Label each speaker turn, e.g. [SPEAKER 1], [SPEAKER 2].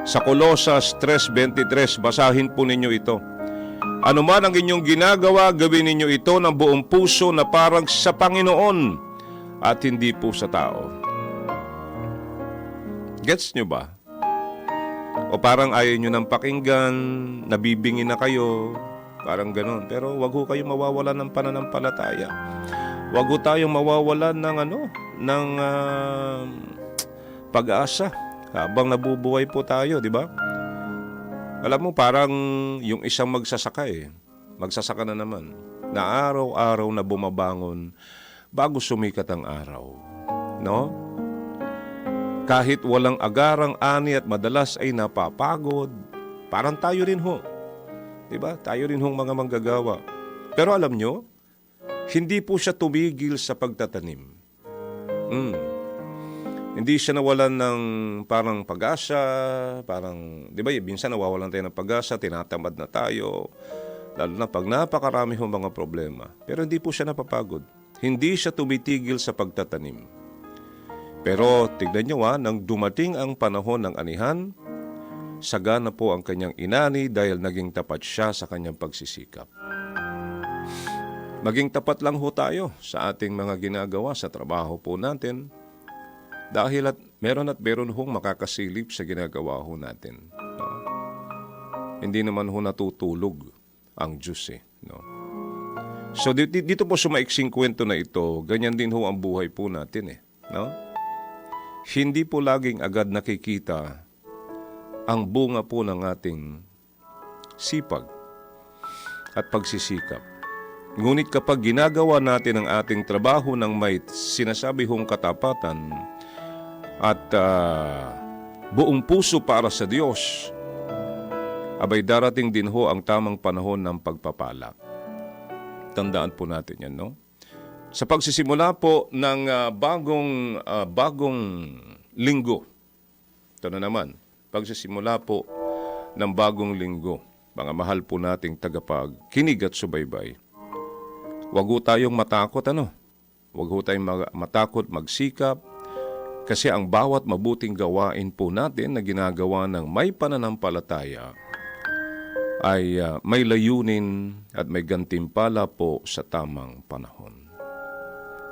[SPEAKER 1] Sa Colosas 3:23, basahin po ninyo ito. Ano man ang inyong ginagawa, gawin ninyo ito ng buong puso na parang sa Panginoon at hindi po sa tao. Gets nyo ba? O parang ayaw nyo ng pakinggan, nabibingi na kayo, parang ganon. Pero wag ho kayong mawawalan ng pananampalataya. Wag ho tayong mawawalan ng pag-asa habang nabubuhay po tayo, di ba? Alam mo, parang yung isang magsasaka magsasaka na naman, na araw-araw na bumabangon bago sumikat ang araw. No? Kahit walang agarang ani at madalas ay napapagod, parang tayo rin ho. Diba? Tayo rin hong mga manggagawa. Pero alam nyo, hindi po siya tumigil sa pagtatanim. Hindi siya nawalan ng parang pag-asa, parang, di ba, minsan nawawalan tayo ng pag-asa, tinatamad na tayo, lalo na pag napakarami hong mga problema. Pero hindi po siya napapagod. Hindi siya tumitigil sa pagtatanim. Pero tignan nyo nang dumating ang panahon ng anihan, sagana po ang kanyang inani dahil naging tapat siya sa kanyang pagsisikap. Maging tapat lang ho tayo sa ating mga ginagawa sa trabaho po natin dahil meron hong makakasilip sa ginagawa ho natin. No? Hindi naman ho natutulog ang Diyos no? So dito po sa maiksing kwento na ito, ganyan din ho ang buhay po natin no? Hindi po laging agad nakikita ang bunga po ng ating sipag at pagsisikap. Ngunit kapag ginagawa natin ang ating trabaho ng may sinasabi hong katapatan at buong puso para sa Diyos, abay darating din ho ang tamang panahon ng pagpapala. Tandaan po natin yan, no? Sa pagsisimula po ng bagong linggo, ito na naman, pagsisimula po ng bagong linggo, mga mahal po nating tagapagkinig at subaybay, wag ho tayong matakot, Wag ho tayong matakot magsikap, kasi ang bawat mabuting gawain po natin na ginagawa ng may pananampalataya ay may layunin at may gantimpala po sa tamang panahon.